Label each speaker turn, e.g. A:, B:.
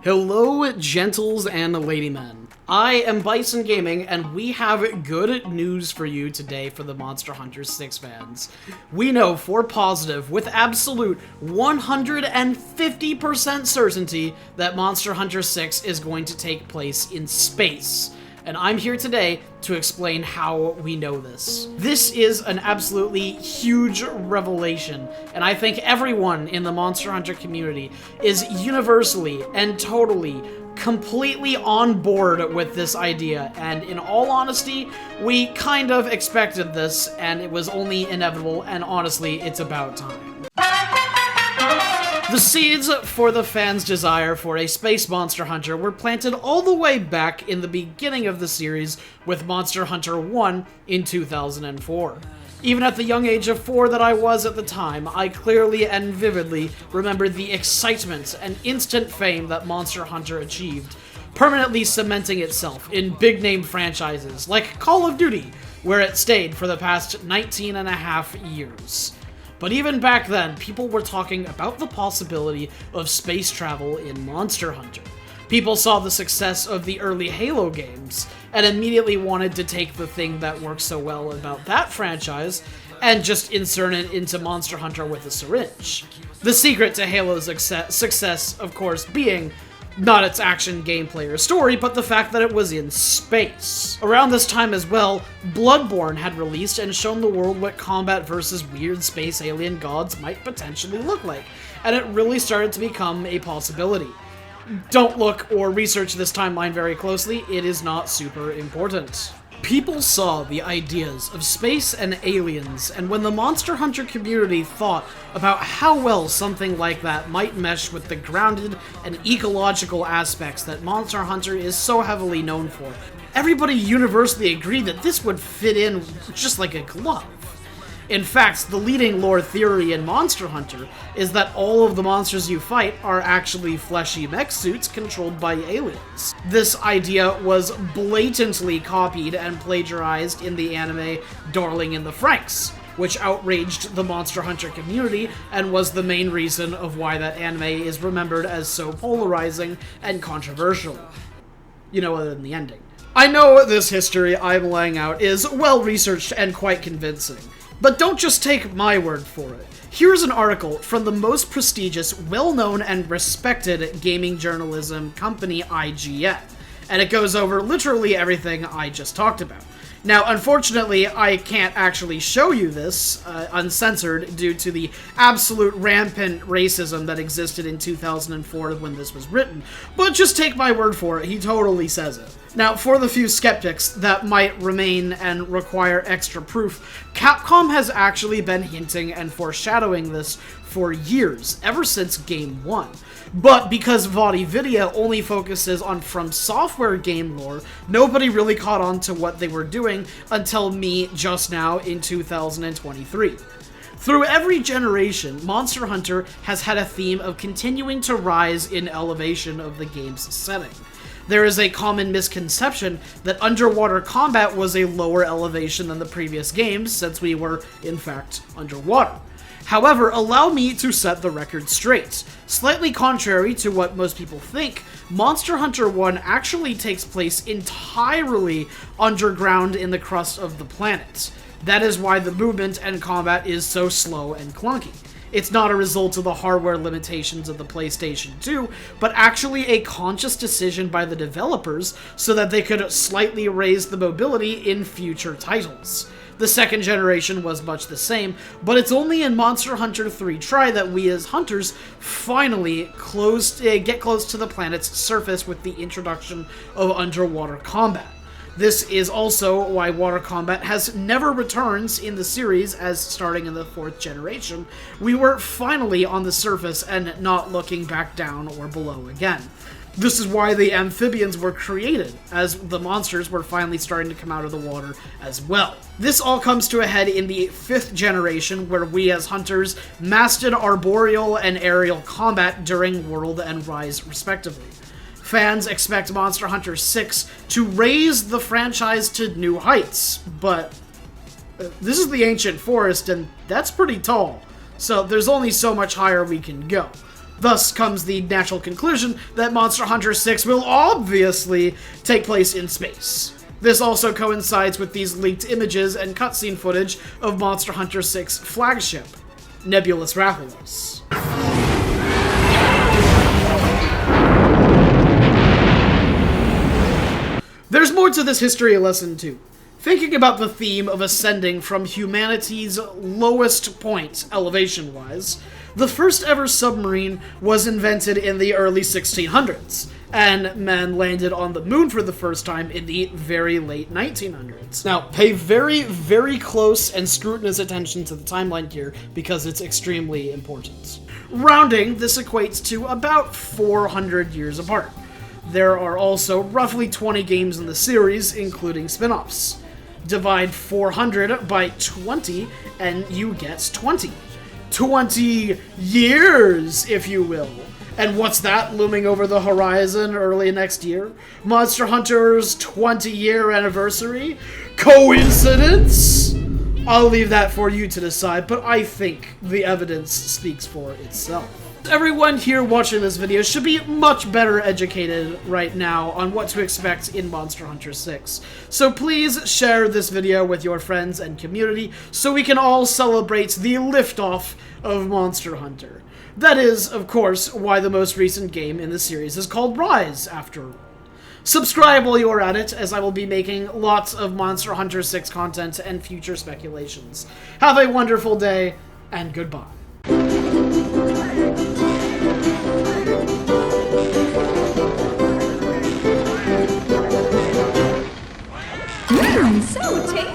A: Hello, gentles and ladymen. I am Bison Gaming, and we have good news for you today for the Monster Hunter 6 fans. We know for positive, with absolute 150% certainty, that Monster Hunter 6 is going to take place in space. And I'm here today to explain how we know this. This is an absolutely huge revelation, and I think everyone in the Monster Hunter community is universally and totally, completely on board with this idea, and in all honesty, we kind of expected this, and it was only inevitable, and honestly, it's about time. The seeds for the fans' desire for a space Monster Hunter were planted all the way back in the beginning of the series with Monster Hunter 1 in 2004. Even at the young age of 4 that I was at the time, I clearly and vividly remember the excitement and instant fame that Monster Hunter achieved, permanently cementing itself in big-name franchises like Call of Duty, where it stayed for the past 19 and a half years. But even back then, people were talking about the possibility of space travel in Monster Hunter. People saw the success of the early Halo games, and immediately wanted to take the thing that worked so well about that franchise and just insert it into Monster Hunter with a syringe. The secret to Halo's success, of course, being not its action gameplay or story, but the fact that it was in space. Around this time as well, Bloodborne had released and shown the world what combat versus weird space alien gods might potentially look like, and it really started to become a possibility. Don't look or research this timeline very closely, it is not super important. People saw the ideas of space and aliens, and when the Monster Hunter community thought about how well something like that might mesh with the grounded and ecological aspects that Monster Hunter is so heavily known for, everybody universally agreed that this would fit in just like a glove. In fact, the leading lore theory in Monster Hunter is that all of the monsters you fight are actually fleshy mech suits controlled by aliens. This idea was blatantly copied and plagiarized in the anime Darling in the Franxx, which outraged the Monster Hunter community and was the main reason of why that anime is remembered as so polarizing and controversial. You know, other than the ending. I know this history I'm laying out is well-researched and quite convincing. But don't just take my word for it. Here's an article from the most prestigious, well-known, and respected gaming journalism company, IGN. And it goes over literally everything I just talked about. Now, unfortunately, I can't actually show you this uncensored due to the absolute rampant racism that existed in 2004 when this was written, but just take my word for it, he totally says it. Now, for the few skeptics that might remain and require extra proof, Capcom has actually been hinting and foreshadowing this for years, ever since Game 1. But because VOD only focuses on From Software game lore, nobody really caught on to what they were doing until me just now in 2023. Through every generation, Monster Hunter has had a theme of continuing to rise in elevation of the game's setting. There is a common misconception that underwater combat was a lower elevation than the previous games, since we were, in fact, underwater. However, allow me to set the record straight. Slightly contrary to what most people think, Monster Hunter 1 actually takes place entirely underground in the crust of the planet. That is why the movement and combat is so slow and clunky. It's not a result of the hardware limitations of the PlayStation 2, but actually a conscious decision by the developers so that they could slightly raise the mobility in future titles. The second generation was much the same, but it's only in Monster Hunter 3 Try that we as hunters finally get close to the planet's surface with the introduction of underwater combat. This is also why water combat has never returned in the series, as starting in the 4th generation, we were finally on the surface and not looking back down or below again. This is why the amphibians were created, as the monsters were finally starting to come out of the water as well. This all comes to a head in the 5th generation, where we as hunters mastered arboreal and aerial combat during World and Rise respectively. Fans expect Monster Hunter 6 to raise the franchise to new heights, but this is the Ancient Forest, and that's pretty tall, so there's only so much higher we can go. Thus comes the natural conclusion that Monster Hunter 6 will obviously take place in space. This also coincides with these leaked images and cutscene footage of Monster Hunter 6 flagship, Nebulous Rathalos. There's more to this history lesson too. Thinking about the theme of ascending from humanity's lowest point, elevation-wise, the first ever submarine was invented in the early 1600s, and man landed on the moon for the first time in the very late 1900s. Now, pay very, very close and scrutinous attention to the timeline here, because it's extremely important. Rounding, this equates to about 400 years apart. There are also roughly 20 games in the series, including spin-offs. Divide 400 by 20, and you get 20. 20 years, if you will. And what's that looming over the horizon early next year? Monster Hunter's 20-year anniversary? Coincidence? I'll leave that for you to decide, but I think the evidence speaks for itself. Everyone here watching this video should be much better educated right now on what to expect in Monster Hunter 6. So please share this video with your friends and community so we can all celebrate the liftoff of Monster Hunter. That is, of course, why the most recent game in the series is called Rise, after all. Subscribe while you're at it, as I will be making lots of Monster Hunter 6 content and future speculations. Have a wonderful day, and goodbye.
B: So tasty!